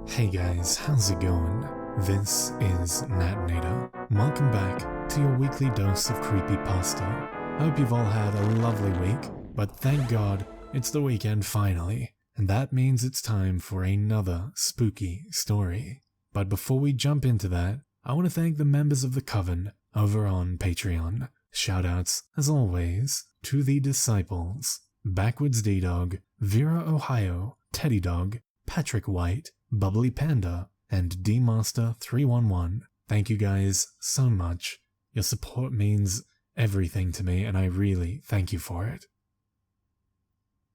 Hey guys, how's it going? This is Natinator. Welcome back to your weekly dose of creepypasta. Hope you've all had a lovely week, but thank God it's the weekend finally, and that means it's time for another spooky story. But before we jump into that, I want to thank the members of the Coven over on Patreon. Shoutouts, as always, to the Disciples, Backwards D-Dog, Vera Ohio, Teddy Dog, Patrick White, Bubbly Panda, and DMaster311. Thank you guys so much. Your support means everything to me, and I really thank you for it.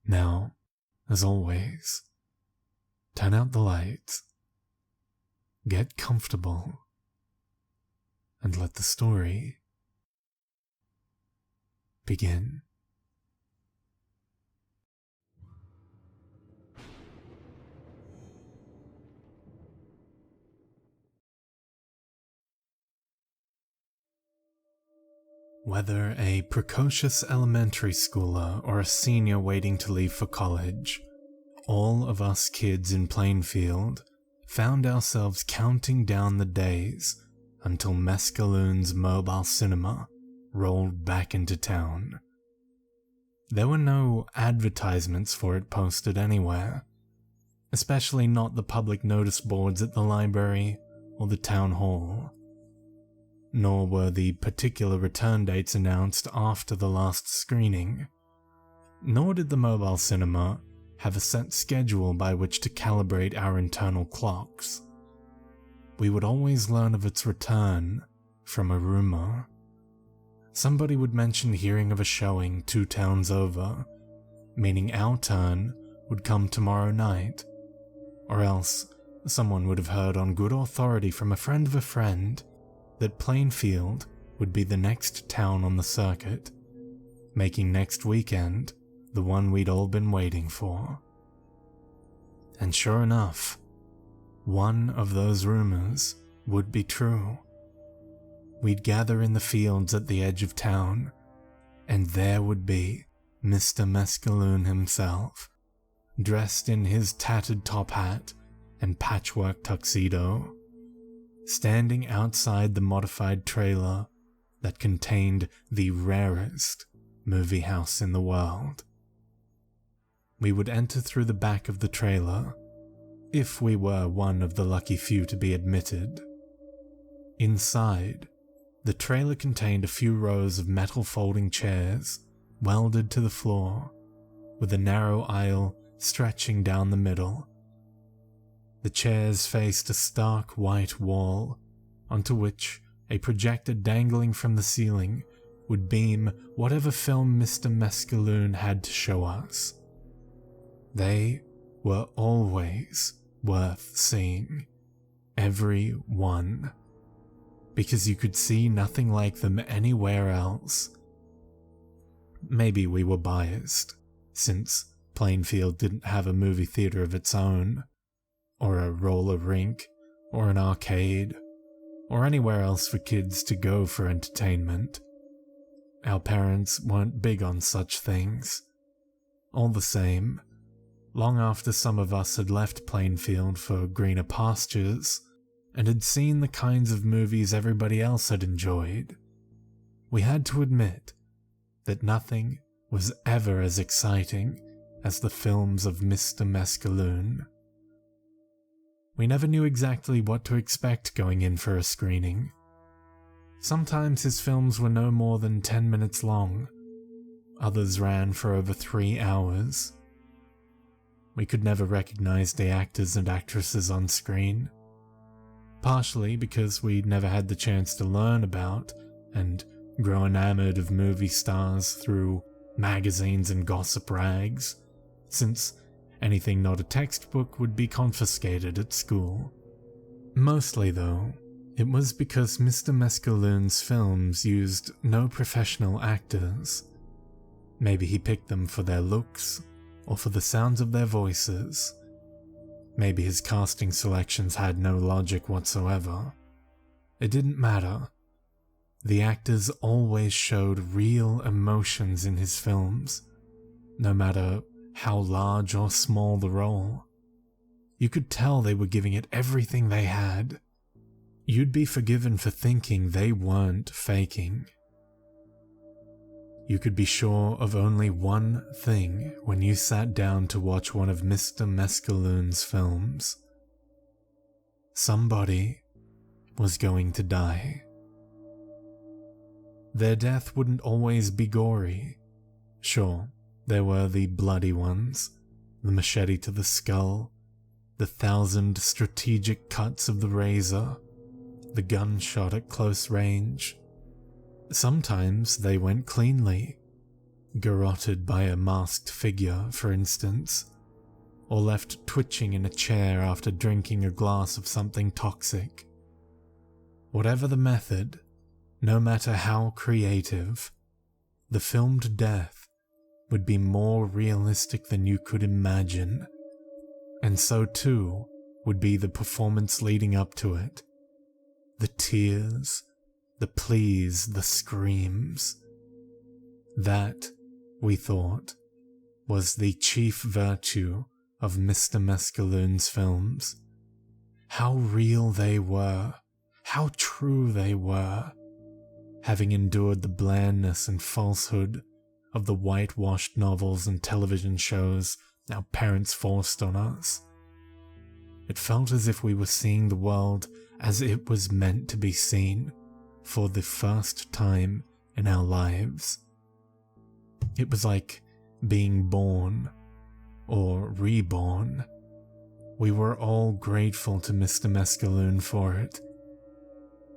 Now, as always, turn out the lights, get comfortable, and let the story begin. Whether a precocious elementary schooler or a senior waiting to leave for college, all of us kids in Plainfield found ourselves counting down the days until Mescalune's mobile cinema rolled back into town. There were no advertisements for it posted anywhere, especially not the public notice boards at the library or the town hall. Nor were the particular return dates announced after the last screening. Nor did the mobile cinema have a set schedule by which to calibrate our internal clocks. We would always learn of its return from a rumor. Somebody would mention hearing of a showing 2 towns over, meaning our turn would come tomorrow night. Or else, someone would have heard on good authority from a friend of a friend that Plainfield would be the next town on the circuit, making next weekend the one we'd all been waiting for. And sure enough, one of those rumors would be true. We'd gather in the fields at the edge of town, and there would be Mr. Mescalune himself, dressed in his tattered top hat and patchwork tuxedo, standing outside the modified trailer that contained the rarest movie house in the world. We would enter through the back of the trailer, if we were one of the lucky few to be admitted. Inside, the trailer contained a few rows of metal folding chairs welded to the floor, with a narrow aisle stretching down the middle. The chairs faced a stark white wall, onto which a projector dangling from the ceiling would beam whatever film Mr. Mescalune had to show us. They were always worth seeing, every one, because you could see nothing like them anywhere else. Maybe we were biased, since Plainfield didn't have a movie theater of its own, or a roller rink, or an arcade, or anywhere else for kids to go for entertainment. Our parents weren't big on such things. All the same, long after some of us had left Plainfield for greener pastures, and had seen the kinds of movies everybody else had enjoyed, we had to admit that nothing was ever as exciting as the films of Mr. Mescalune. We never knew exactly what to expect going in for a screening. Sometimes his films were no more than 10 minutes long. Others ran for over 3 hours. We could never recognize the actors and actresses on screen, partially because we'd never had the chance to learn about and grow enamored of movie stars through magazines and gossip rags, since anything not a textbook would be confiscated at school. Mostly, though, it was because Mr. Mescalune's films used no professional actors. Maybe he picked them for their looks, or for the sounds of their voices. Maybe his casting selections had no logic whatsoever. It didn't matter. The actors always showed real emotions in his films, no matter how large or small the role. You could tell they were giving it everything they had. You'd be forgiven for thinking they weren't faking. You could be sure of only one thing when you sat down to watch one of Mr. Mescalune's films. Somebody was going to die. Their death wouldn't always be gory. Sure, there were the bloody ones, the machete to the skull, the 1,000 strategic cuts of the razor, the gunshot at close range. Sometimes they went cleanly, garroted by a masked figure, for instance, or left twitching in a chair after drinking a glass of something toxic. Whatever the method, no matter how creative, the filmed death would be more realistic than you could imagine, and so too would be the performance leading up to it. The tears, the pleas, the screams. That, we thought, was the chief virtue of Mr. Mescalune's films. How real they were, how true they were, having endured the blandness and falsehood of the whitewashed novels and television shows our parents forced on us. It felt as if we were seeing the world as it was meant to be seen for the first time in our lives. It was like being born or reborn. We were all grateful to Mr. Mescalune for it.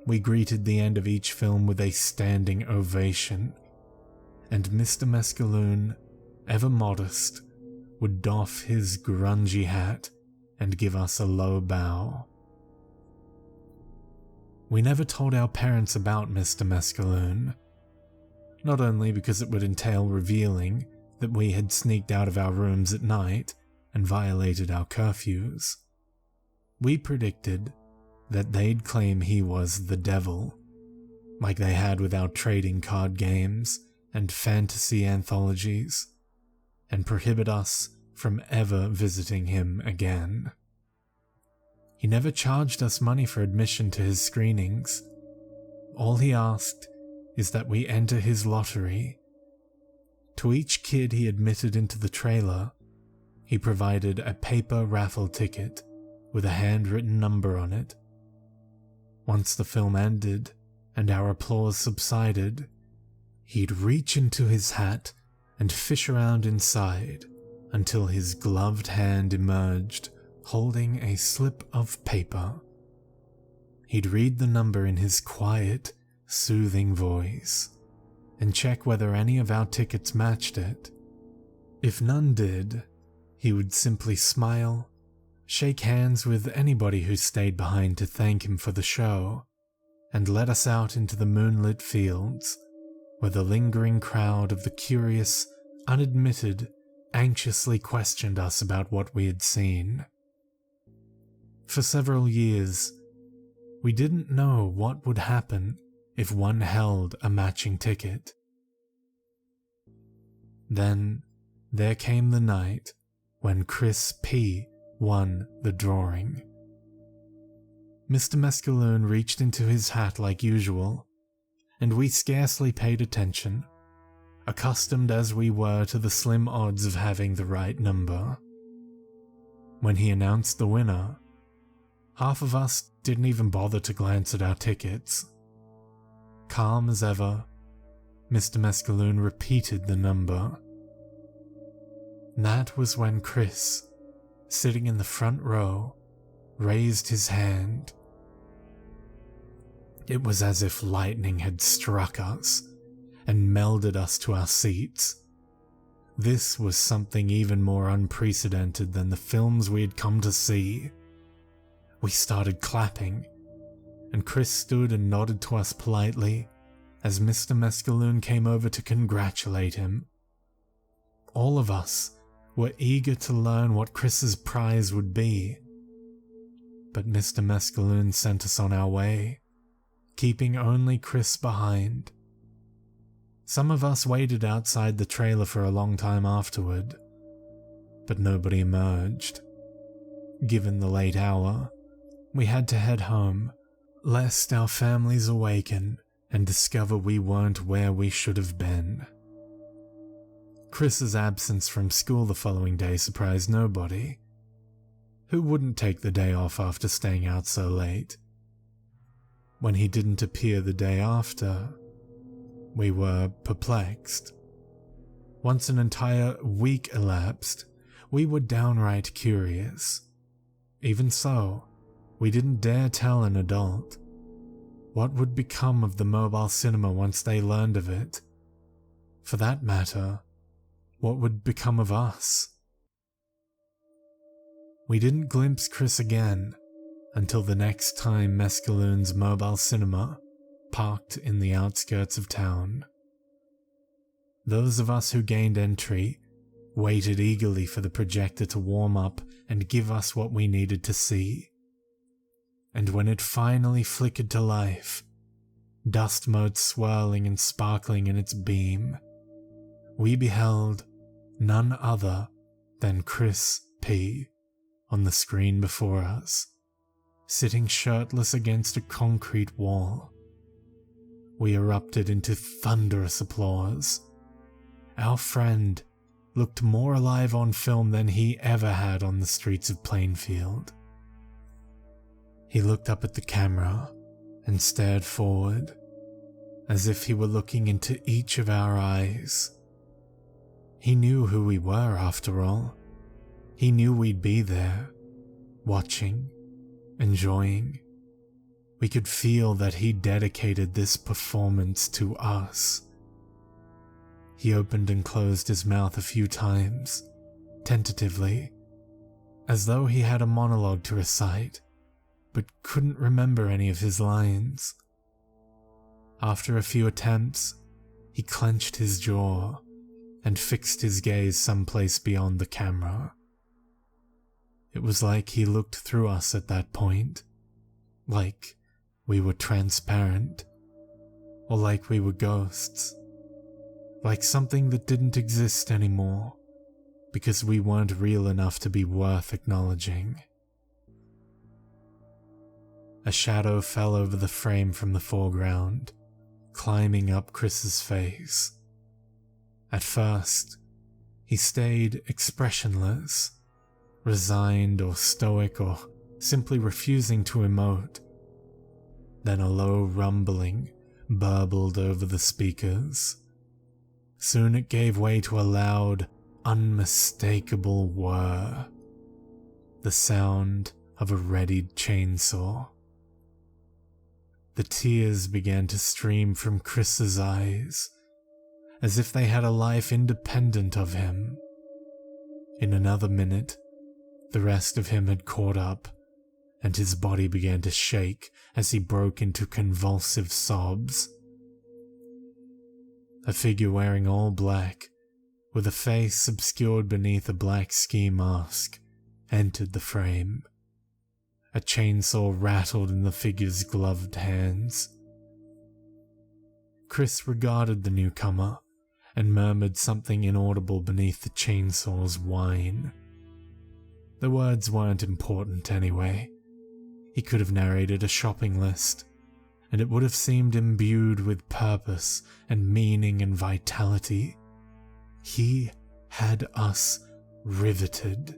We greeted the end of each film with a standing ovation, and Mr. Mescalune, ever modest, would doff his grungy hat and give us a low bow. We never told our parents about Mr. Mescalune, not only because it would entail revealing that we had sneaked out of our rooms at night and violated our curfews. We predicted that they'd claim he was the devil, like they had with our trading card games and fantasy anthologies, and prohibit us from ever visiting him again. He never charged us money for admission to his screenings. All he asked is that we enter his lottery. To each kid he admitted into the trailer, he provided a paper raffle ticket with a handwritten number on it. Once the film ended and our applause subsided, he'd reach into his hat and fish around inside until his gloved hand emerged holding a slip of paper. He'd read the number in his quiet, soothing voice and check whether any of our tickets matched it. If none did, he would simply smile, shake hands with anybody who stayed behind to thank him for the show, and let us out into the moonlit fields, where the lingering crowd of the curious, unadmitted, anxiously questioned us about what we had seen. For several years, we didn't know what would happen if one held a matching ticket. Then there came the night when Chris P. won the drawing. Mr. Mescalune reached into his hat like usual, and we scarcely paid attention, accustomed as we were to the slim odds of having the right number. When he announced the winner, half of us didn't even bother to glance at our tickets. Calm as ever, Mr. Mescalune repeated the number. That was when Chris, sitting in the front row, raised his hand. It was as if lightning had struck us and melded us to our seats. This was something even more unprecedented than the films we had come to see. We started clapping, and Chris stood and nodded to us politely as Mr. Mescalune came over to congratulate him. All of us were eager to learn what Chris's prize would be, but Mr. Mescalune sent us on our way, keeping only Chris behind. Some of us waited outside the trailer for a long time afterward, but nobody emerged. given the late hour, we had to head home, lest our families awaken and discover we weren't where we should have been. Chris's absence from school the following day surprised nobody. Who wouldn't take the day off after staying out so late? When he didn't appear the day after, we were perplexed. Once an entire week elapsed, we were downright curious. Even so, we didn't dare tell an adult. What would become of the mobile cinema once they learned of it? For that matter, what would become of us? We didn't glimpse Chris again until the next time Mescalune's mobile cinema parked in the outskirts of town. Those of us who gained entry waited eagerly for the projector to warm up and give us what we needed to see. And when it finally flickered to life, dust motes swirling and sparkling in its beam, we beheld none other than Chris P. on the screen before us, sitting shirtless against a concrete wall. We erupted into thunderous applause. Our friend looked more alive on film than he ever had on the streets of Plainfield. He looked up at the camera and stared forward, as if he were looking into each of our eyes. He knew who we were, after all. He knew we'd be there, watching, enjoying. We could feel that he dedicated this performance to us. He opened and closed his mouth a few times, tentatively, as though he had a monologue to recite, but couldn't remember any of his lines. After a few attempts, he clenched his jaw and fixed his gaze someplace beyond the camera. It was like he looked through us at that point, like we were transparent, or like we were ghosts, like something that didn't exist anymore, because we weren't real enough to be worth acknowledging. A shadow fell over the frame from the foreground, climbing up Chris's face. At first, he stayed expressionless, resigned or stoic or simply refusing to emote. Then a low rumbling burbled over the speakers. Soon it gave way to a loud, unmistakable whir, the sound of a readied chainsaw. The tears began to stream from Chris's eyes, as if they had a life independent of him. In another minute, the rest of him had caught up, and his body began to shake as he broke into convulsive sobs. A figure wearing all black, with a face obscured beneath a black ski mask, entered the frame. A chainsaw rattled in the figure's gloved hands. Chris regarded the newcomer and murmured something inaudible beneath the chainsaw's whine. The words weren't important anyway. He could have narrated a shopping list, and it would have seemed imbued with purpose and meaning and vitality. He had us riveted.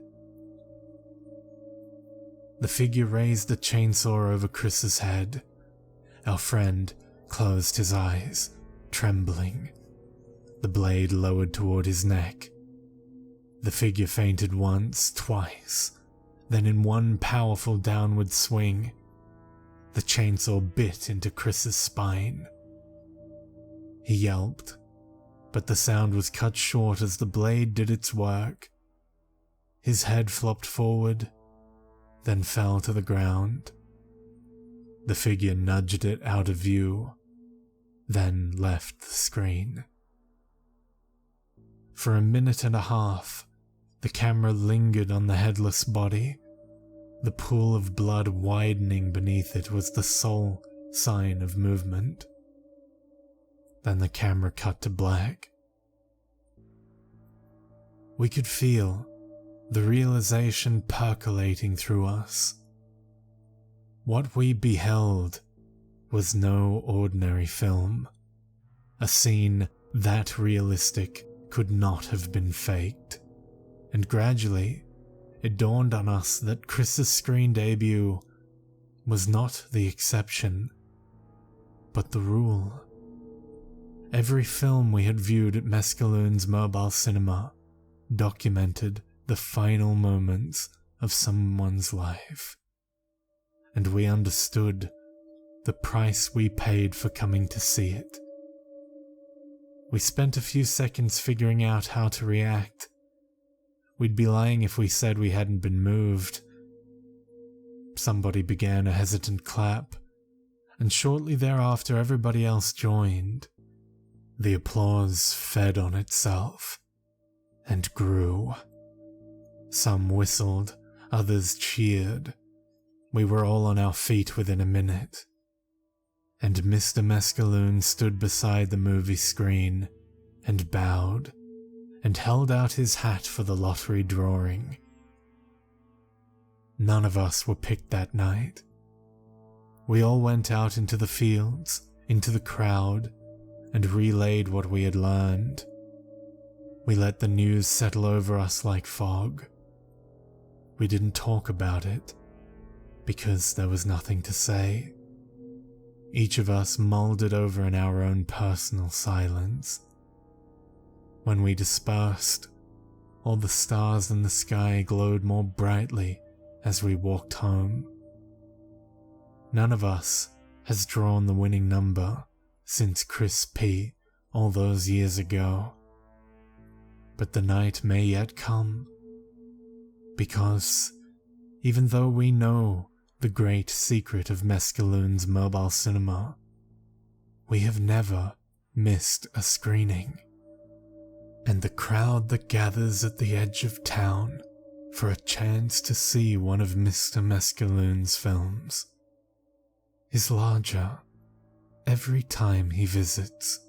The figure raised the chainsaw over Chris's head. Our friend closed his eyes, trembling. The blade lowered toward his neck. The figure fainted once, twice, then in one powerful downward swing, the chainsaw bit into Chris's spine. He yelped, but the sound was cut short as the blade did its work. His head flopped forward, then fell to the ground. The figure nudged it out of view, then left the screen. For a minute and a half, the camera lingered on the headless body. The pool of blood widening beneath it was the sole sign of movement. Then the camera cut to black. We could feel, the realization percolating through us. What we beheld was no ordinary film. A scene that realistic could not have been faked. And gradually, it dawned on us that Chris's screen debut was not the exception, but the rule. Every film we had viewed at Mescalune's mobile cinema documented the final moments of someone's life. And we understood the price we paid for coming to see it. We spent a few seconds figuring out how to react. We'd be lying if we said we hadn't been moved. Somebody began a hesitant clap, and shortly thereafter everybody else joined. The applause fed on itself, and grew. Some whistled, others cheered. We were all on our feet within a minute. And Mr. Mescalune stood beside the movie screen and bowed and held out his hat for the lottery drawing. None of us were picked that night. We all went out into the fields, into the crowd, and relayed what we had learned. We let the news settle over us like fog. We didn't talk about it, because there was nothing to say. Each of us mulled it over in our own personal silence. When we dispersed, all the stars in the sky glowed more brightly as we walked home. None of us has drawn the winning number since Chris P. all those years ago. But the night may yet come, because even though we know the great secret of Mescalune's mobile cinema, we have never missed a screening. And the crowd that gathers at the edge of town for a chance to see one of Mr. Mescalune's films is larger every time he visits.